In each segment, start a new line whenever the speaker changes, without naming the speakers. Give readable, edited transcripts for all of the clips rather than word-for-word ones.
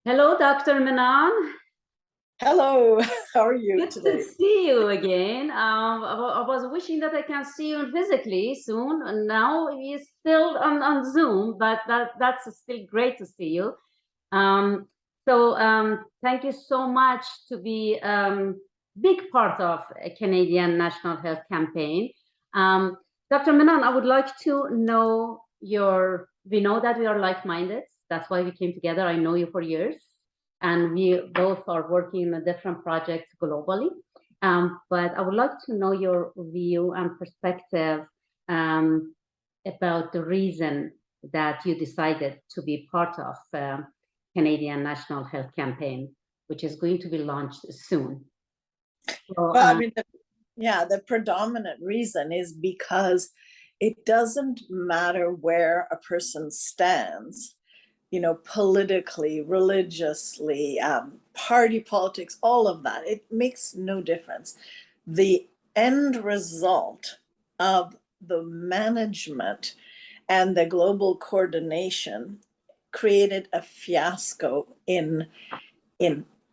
Hello, Dr. Menon.
Hello, how are you
Good to
today?
see you again. I was wishing that I can see you physically soon. And now we're still on Zoom, but that's still great to see you. Thank you so much to be big part of a Canadian National Health Campaign. Dr. Menon, I would like to know we know that we are like-minded. That's why we came together. I know you for years, and we both are working on different projects globally. But I would like to know your view and perspective about the reason that you decided to be part of Canadian National Health Campaign, which is going to be launched soon. So,
Well, I mean, the predominant reason is because it doesn't matter where a person stands, politically, religiously, party politics, all of that. It makes no difference. The end result of the management and the global coordination created a fiasco in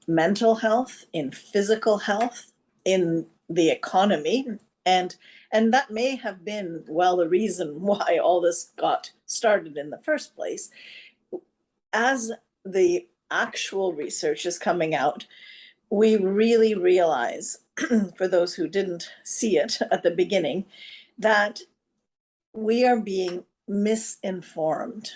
mental health, in physical health, in the economy, and that may have been the reason why all this got started in the first place. As the actual research is coming out, we really realize, for those who didn't see it at the beginning, that we are being misinformed.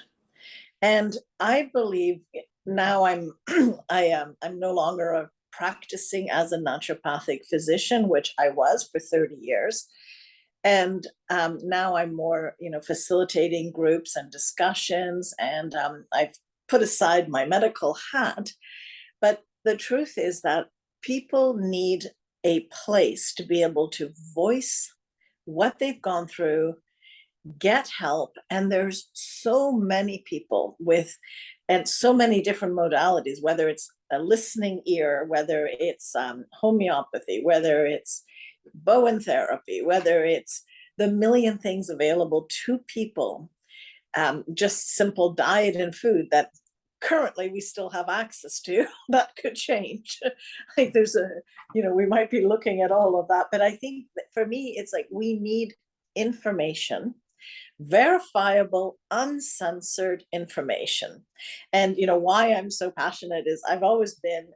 And I believe now I'm no longer practicing as a naturopathic physician, which I was for 30 years. And now I'm more, facilitating groups and discussions, and I've put aside my medical hat. But the truth is that people need a place to be able to voice what they've gone through, get help. And there's so many people and so many different modalities, whether it's a listening ear, whether it's homeopathy, whether it's Bowen therapy, whether it's the million things available to people, just simple diet and food that currently we still have access to. That could change. Like we might be looking at all of that. But I think that for me, it's like we need information, verifiable, uncensored information. And why I'm so passionate is I've always been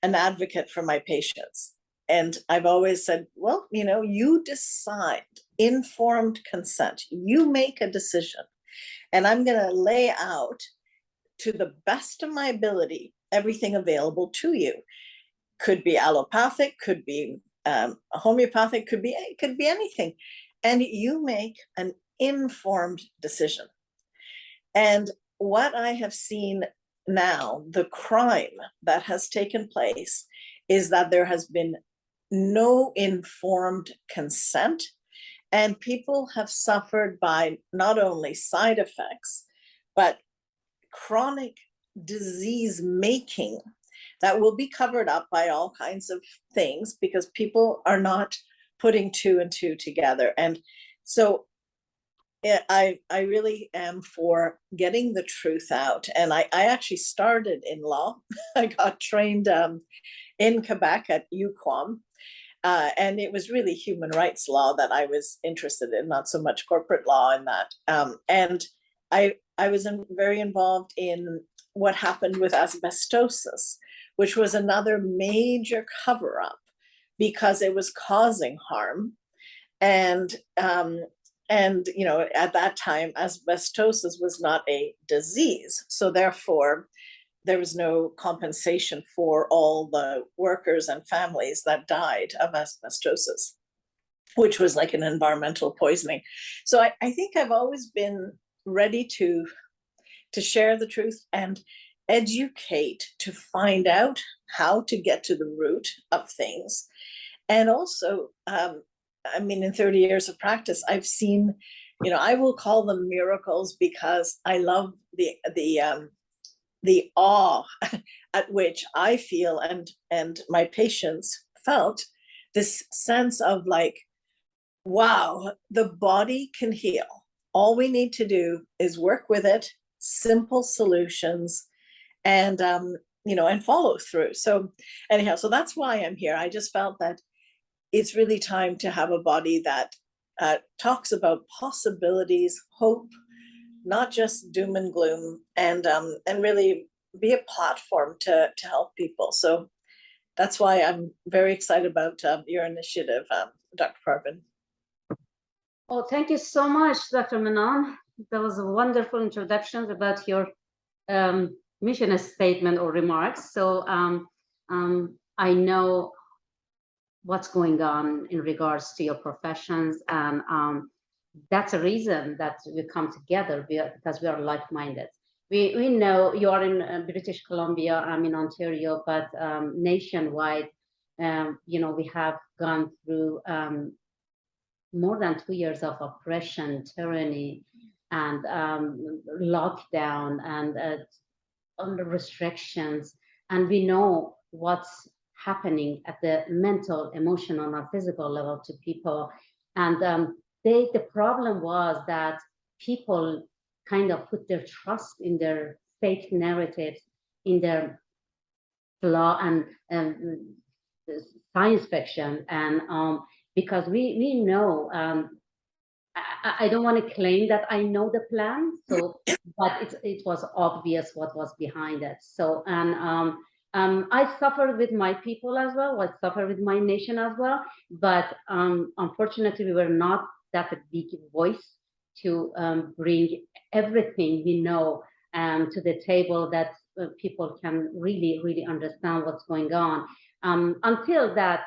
an advocate for my patients. And I've always said, well, you decide, informed consent, you make a decision. And I'm going to lay out, to the best of my ability, everything available to you. Could be allopathic, could be homeopathic, could be anything. And you make an informed decision. And what I have seen now, the crime that has taken place, is that there has been no informed consent, and people have suffered by not only side effects, but chronic disease making that will be covered up by all kinds of things because people are not putting two and two together. And so I really am for getting the truth out. And I actually started in law. I got trained in Quebec at UQAM. And it was really human rights law that I was interested in, not so much corporate law in that. And I was very involved in what happened with asbestosis, which was another major cover-up because it was causing harm. And at that time, asbestosis was not a disease. So therefore, there was no compensation for all the workers and families that died of asbestosis, which was like an environmental poisoning. So I think I've always been ready to share the truth and educate, to find out how to get to the root of things. And also, in 30 years of practice, I've seen, I will call them miracles because I love the awe at which I feel and my patients felt, this sense of like, wow, the body can heal. All we need to do is work with it, simple solutions, and and follow through. So anyhow, so that's why I'm here. I just felt that it's really time to have a body that talks about possibilities, hope, not just doom and gloom, and really be a platform to help people. So that's why I'm very excited about your initiative, Dr. Parvin.
Oh, thank you so much, Dr. Manon. That was a wonderful introduction about your mission statement or remarks. So I know what's going on in regards to your professions, and that's a reason that we come together because we are like-minded. We know you are in British Columbia, I'm in Ontario, but nationwide, we have gone through more than 2 years of oppression, tyranny, and lockdown, and under restrictions. And we know what's happening at the mental, emotional, or physical level to people. And the problem was that people kind of put their trust in their fake narratives, in their flaw and science fiction. And because we know, I don't want to claim that I know the plan, so but it was obvious what was behind it. So and I suffered with my people as well. I suffered with my nation as well. But unfortunately, we were not that a big voice to bring everything we know to the table, that people can really understand what's going on. Until that,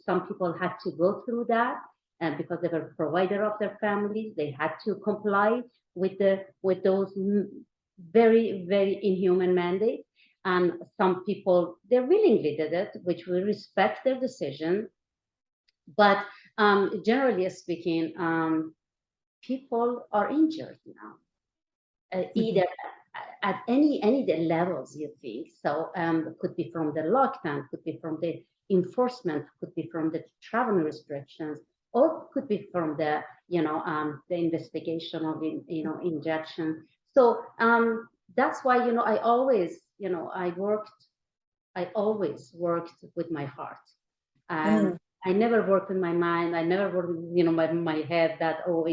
some people had to go through that, and because they were provider of their families, they had to comply with those very inhuman mandates. And some people, they willingly did it, which we respect their decision. But generally speaking, people are injured now, either at any levels, you think. So could be from the lockdown, could be from the enforcement, could be from the travel restrictions, or could be from the the investigation of injection. So that's why I always I always worked with my heart. I never worked with my mind. I never worked with my head that, oh,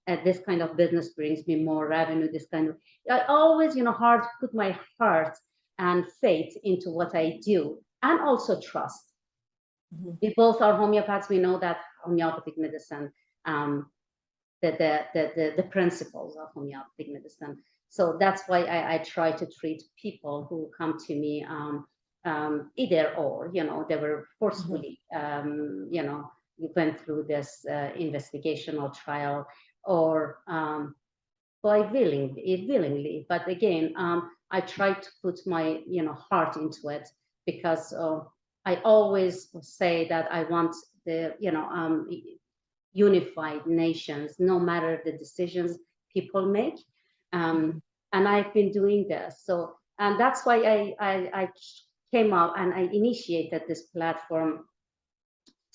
this kind of business brings me more revenue. This kind of, I always put my heart and faith into what I do, and also trust. We both are homeopaths. We know that homeopathic medicine, the principles of homeopathic medicine. So that's why I try to treat people who come to me either or, they were forcefully, you went through this investigation or trial, or by willingly. But again, I try to put my heart into it, because I always say that I want the unified nations, no matter the decisions people make. And I've been doing this. So, and that's why I came up and I initiated this platform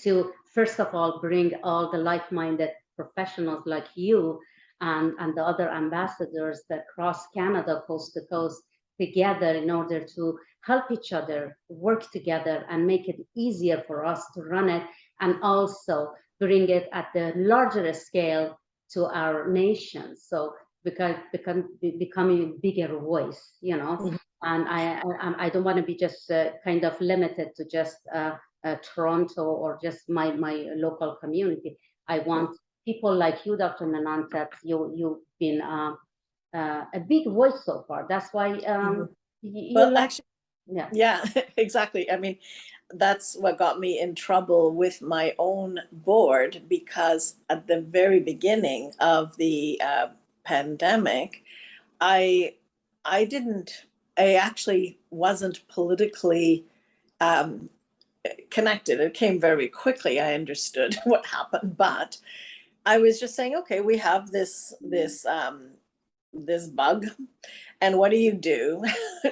to, first of all, bring all the like-minded professionals like you and the other ambassadors that cross Canada, coast to coast, together in order to help each other, work together, and make it easier for us to run it, and also bring it at the larger scale to our nation. So becoming a bigger voice, and I don't want to be just kind of limited to just Toronto or just my local community. I want people like you, Dr. Manon, that you've been a big voice so far. That's why
well, actually, yeah, exactly. I mean, that's what got me in trouble with my own board, because at the very beginning of the pandemic, I actually wasn't politically connected. It came very quickly. I understood what happened, but I was just saying, okay, we have this bug, and what do you do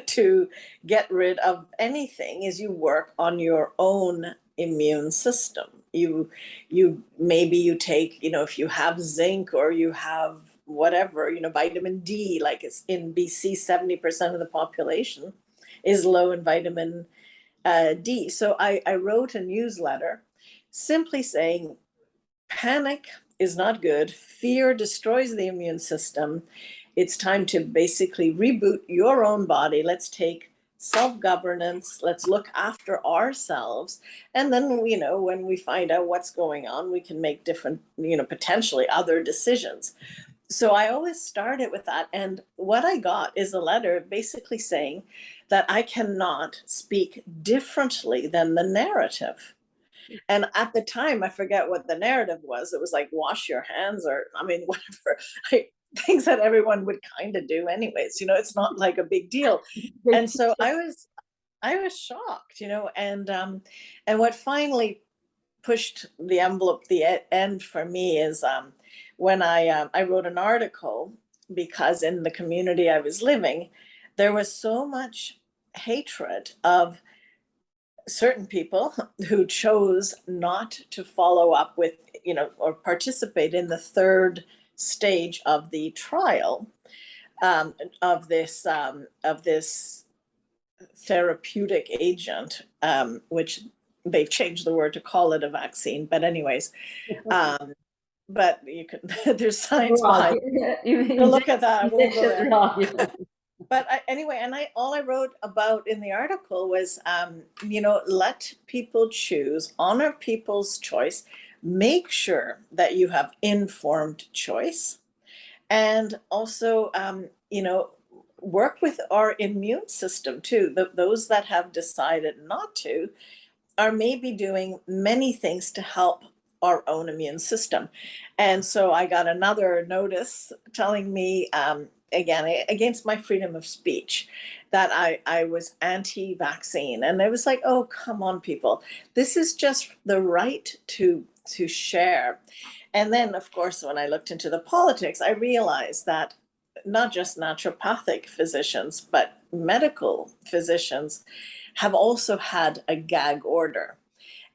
to get rid of anything is you work on your own immune system. You maybe you take, if you have zinc or you have whatever, vitamin D, like it's in BC, 70% of the population is low in vitamin D. So I wrote a newsletter simply saying, panic is not good. Fear destroys the immune system. It's time to basically reboot your own body. Let's take self-governance. Let's look after ourselves. And then, when we find out what's going on, we can make different, potentially other decisions. So I always start it with that. And what I got is a letter basically saying that I cannot speak differently than the narrative. And at the time, I forget what the narrative was. It was like, wash your hands, or, whatever. Things that everyone would kind of do anyways. It's not like a big deal. And so I was shocked, and what finally pushed the envelope the end for me is when I wrote an article, because in the community I was living, there was so much hatred of certain people who chose not to follow up with, or participate in the third stage of the trial of this therapeutic agent, which they've changed the word to call it a vaccine. But anyways, but you can there's science behind it. Look at that. I won't go there. But anyway, and all I wrote about in the article was, let people choose, honor people's choice, make sure that you have informed choice, and also, work with our immune system too. Those that have decided not to are maybe doing many things to help our own immune system. And so I got another notice telling me, again, against my freedom of speech, that I was anti-vaccine. And I was like, oh, come on, people. This is just the right to share. And then, of course, when I looked into the politics, I realized that not just naturopathic physicians, but medical physicians have also had a gag order.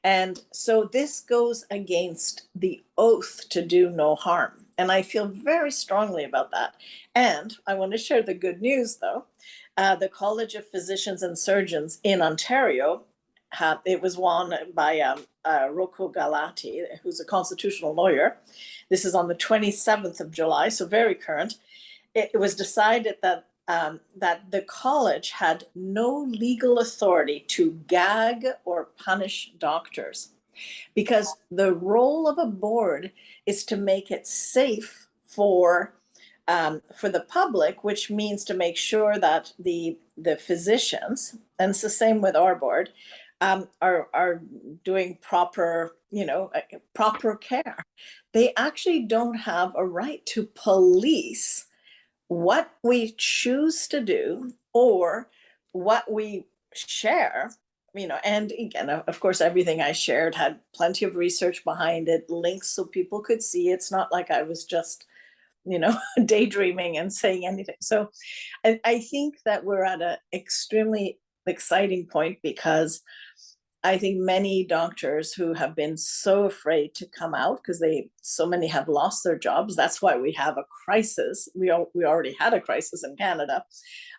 And so this goes against the oath to do no harm. And I feel very strongly about that. And I want to share the good news, though. The College of Physicians and Surgeons in Ontario, it was won by Rocco Galati, who's a constitutional lawyer. This is on the 27th of July, so very current. It was decided that that the college had no legal authority to gag or punish doctors, because the role of a board is to make it safe for the public, which means to make sure that the physicians, and it's the same with our board, are doing proper proper care. They actually don't have a right to police what we choose to do or what we share. And again, of course, everything I shared had plenty of research behind it, links so people could see. It's not like I was just daydreaming and saying anything. So I think that we're at an extremely exciting point, because I think many doctors who have been so afraid to come out, because so many have lost their jobs. That's why we have a crisis. We already had a crisis in Canada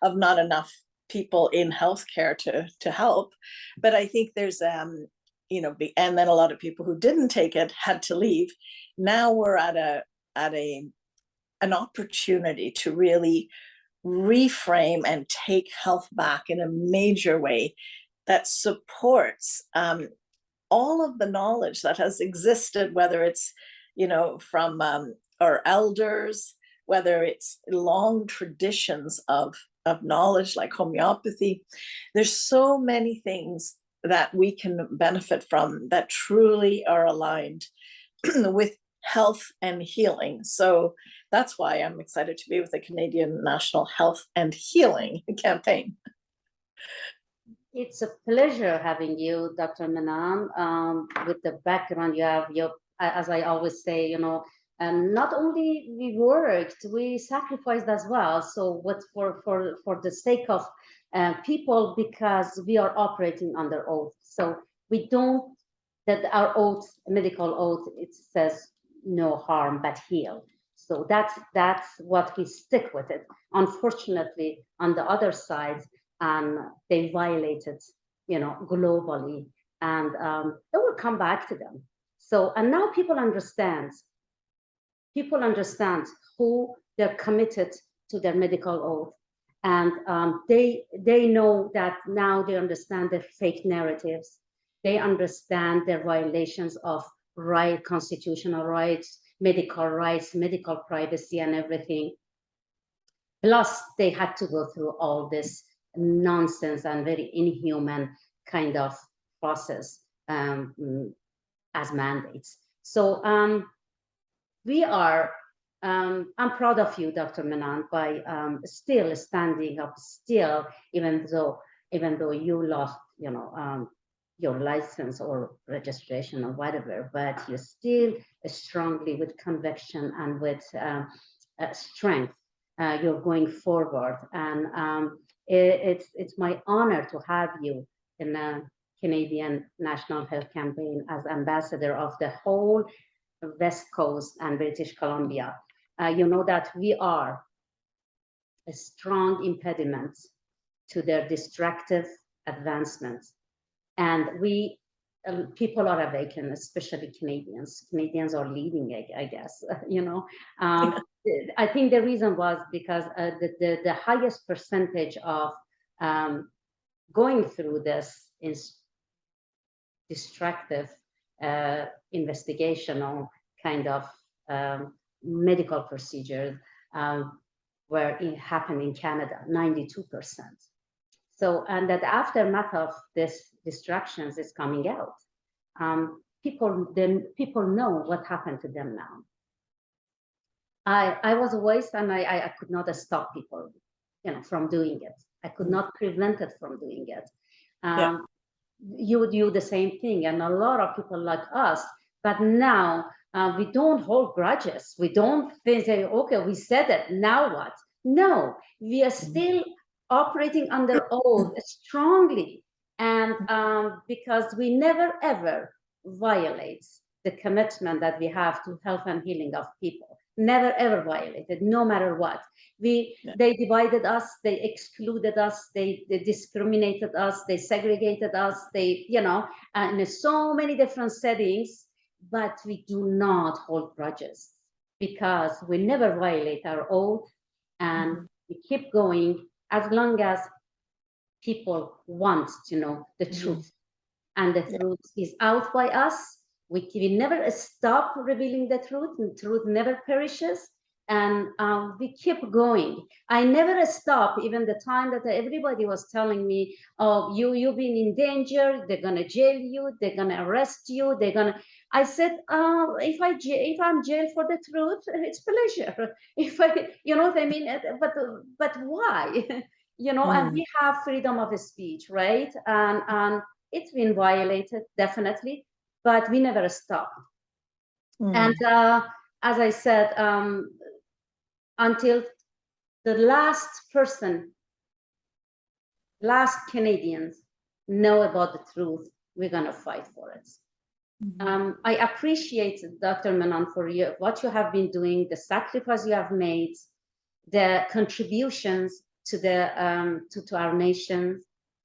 of not enough people in healthcare to help. But I think there's and then a lot of people who didn't take it had to leave. Now we're at an opportunity to really reframe and take health back in a major way that supports all of the knowledge that has existed, whether it's from our elders, whether it's long traditions of knowledge like homeopathy. There's so many things that we can benefit from that truly are aligned with health and healing. So that's why I'm excited to be with the Canadian National Health and Healing campaign.
It's a pleasure having you, Dr. Menon, with the background you have. As I always say, not only we worked, we sacrificed as well. So what for the sake of people, because we are operating under oath. So we don't, that our oath, medical oath, it says no harm but heal. So that's what we stick with it. Unfortunately, on the other side, they violated, globally, and it will come back to them. So, and now people understand. People understand who they're committed to their medical oath, and they know that now they understand the fake narratives. They understand their violations of constitutional rights, medical privacy, and everything. Plus, they had to go through all this nonsense and very inhuman kind of process as mandates. So I'm proud of you, Dr. Menand, by still standing up, still, even though you lost, your license or registration or whatever, but you still strongly, with conviction and with strength, you're going forward. And it's my honor to have you in the Canadian National Health Campaign as ambassador of the whole West Coast and British Columbia. You know that we are a strong impediment to their destructive advancements. And people are awakened, especially Canadians. Canadians are leading, I guess, I think the reason was because the highest percentage of going through this is destructive investigational kind of medical procedures where it happened in Canada, 92%. So, and that aftermath of this destructions is coming out. People know what happened to them now. I was a voice, and I could not stop people, from doing it. I could not prevent it from doing it. You would do the same thing, and a lot of people like us. But now we don't hold grudges. We don't say, okay, we said it, now what? No, we are still operating under oath strongly, and because we never ever violate the commitment that we have to health and healing of people. Never ever violated, no matter what. They divided us, they excluded us, they discriminated us, they segregated us, in so many different settings, but we do not hold grudges because we never violate our oath, and we keep going as long as people want to know the truth. And the truth is out by us. We never stop revealing the truth, and truth never perishes. And we keep going. I never stop, even the time that everybody was telling me, oh, you've been in danger, they're gonna jail you, they're gonna arrest you, I said, if I'm jailed for the truth, it's pleasure. If I, you know what I mean? But why? And we have freedom of speech, right? And it's been violated, definitely, but we never stop. And as I said, until the last Canadians know about the truth, we're gonna fight for it. I appreciate, Dr. Menand, for what you have been doing, the sacrifice you have made, the contributions to to our nation,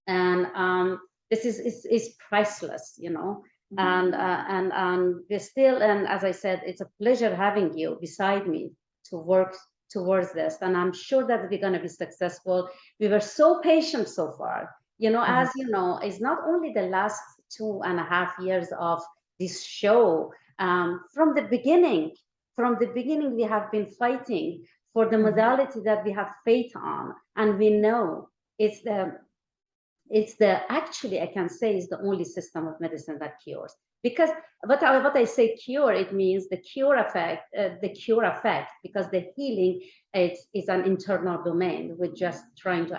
and this is priceless, and we're still, and as I said, it's a pleasure having you beside me to work towards this, and I'm sure that we're going to be successful. We were so patient so far, as you know, it's not only the last 2.5 years of this show. From the beginning, we have been fighting for the modality that we have faith on, and we know it's actually, I can say, is the only system of medicine that cures. Because what I say cure, it means the cure effect, because the healing is an internal domain. We're just trying to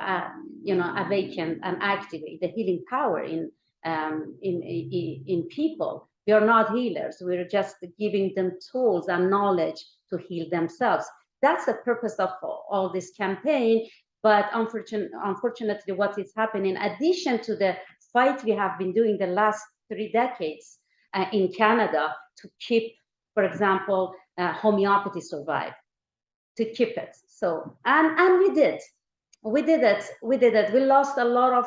awaken and activate the healing power in people. We are not healers. We're just giving them tools and knowledge to heal themselves. That's the purpose of all this campaign. But unfortunately, what is happening, in addition to the fight we have been doing the last 3 decades in Canada to keep, for example, homeopathy survive. to keep it. So, and we did it. We lost a lot of,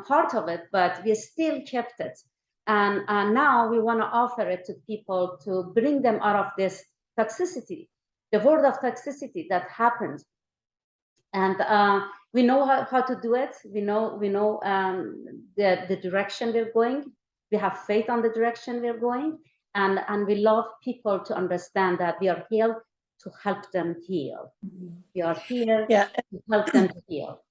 part of it, but we still kept it. And now we want to offer it to people to bring them out of this toxicity, the world of toxicity that happens. And we know how to do it. We know the direction we're going. We have faith on the direction we're going, and we love people to understand that we are here to help them heal. We are here
Yeah.
to help them to heal.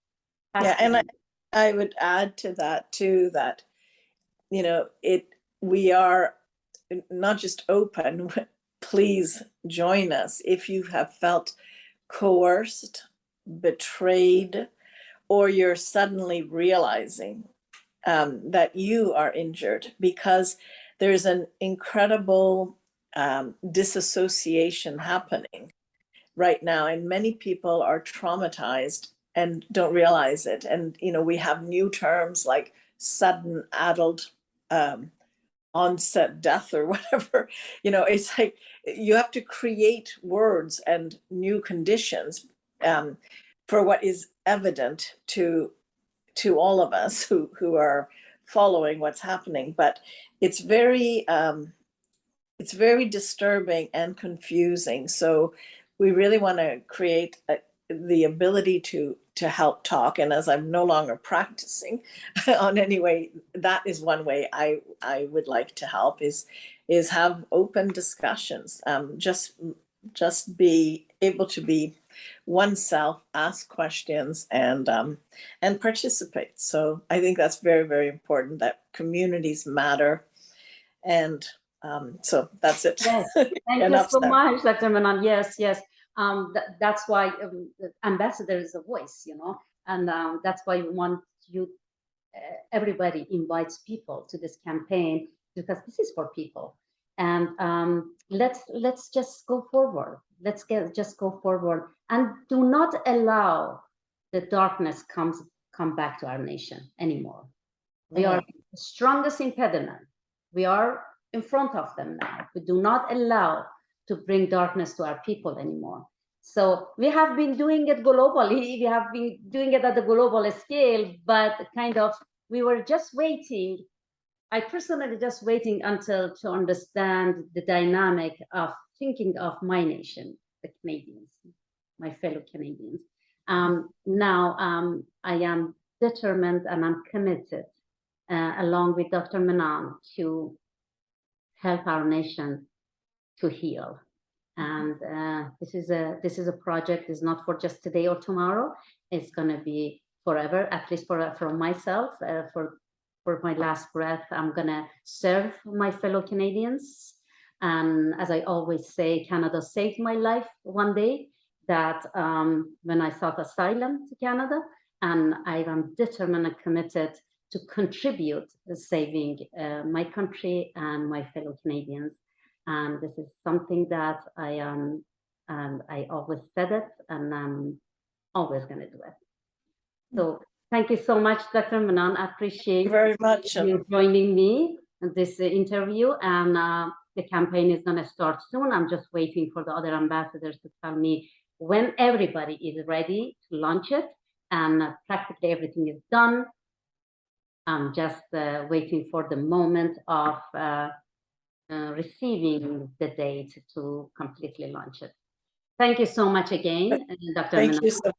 Yeah, and I would add to that too, that, we are not just open, please join us if you have felt coerced, betrayed, or you're suddenly realizing that you are injured, because there's an incredible disassociation happening right now, and many people are traumatized and don't realize it. And we have new terms like sudden adult onset death or whatever. It's like you have to create words and new conditions for what is evident to all of us who are following what's happening. But it's very disturbing and confusing. So we really want to create the ability to help talk. And as I'm no longer practicing on any way, that is one way I would like to help, is have open discussions. Just be able to be oneself, ask questions, and participate. So I think that's very, very important, that communities matter. And so that's it.
Yes. Thank you so much, Dr. Manan. Yes. That's why the ambassador is a voice, and that's why we want you. Everybody invites people to this campaign because this is for people. And let's just go forward. Just go forward, and do not allow the darkness come back to our nation anymore. We are the strongest impediment. We are in front of them now. We do not allow to bring darkness to our people anymore. So we have been doing it globally. We have been doing it at the global scale, but we were just waiting. I personally just waiting until to understand the dynamic of thinking of my nation, the Canadians, my fellow Canadians. Now I am determined and I'm committed, along with Dr. Manan, to help our nation to heal. And this is a project. It's not for just today or tomorrow. It's going to be forever, at least for myself. For my last breath, I'm going to serve my fellow Canadians. And as I always say, Canada saved my life one day. That when I sought asylum to Canada, and I am determined and committed to contribute to saving my country and my fellow Canadians. And this is something that I am, and I always said it, and I'm always going to do it. So thank you so much, Dr. Manan. I appreciate
very much
you joining me in this interview. And the campaign is going to start soon. I'm just waiting for the other ambassadors to tell me when everybody is ready to launch it. And practically everything is done. I'm just waiting for the moment of receiving the date to completely launch it. Thank you so much again, Dr.
Thank
Manan.
you so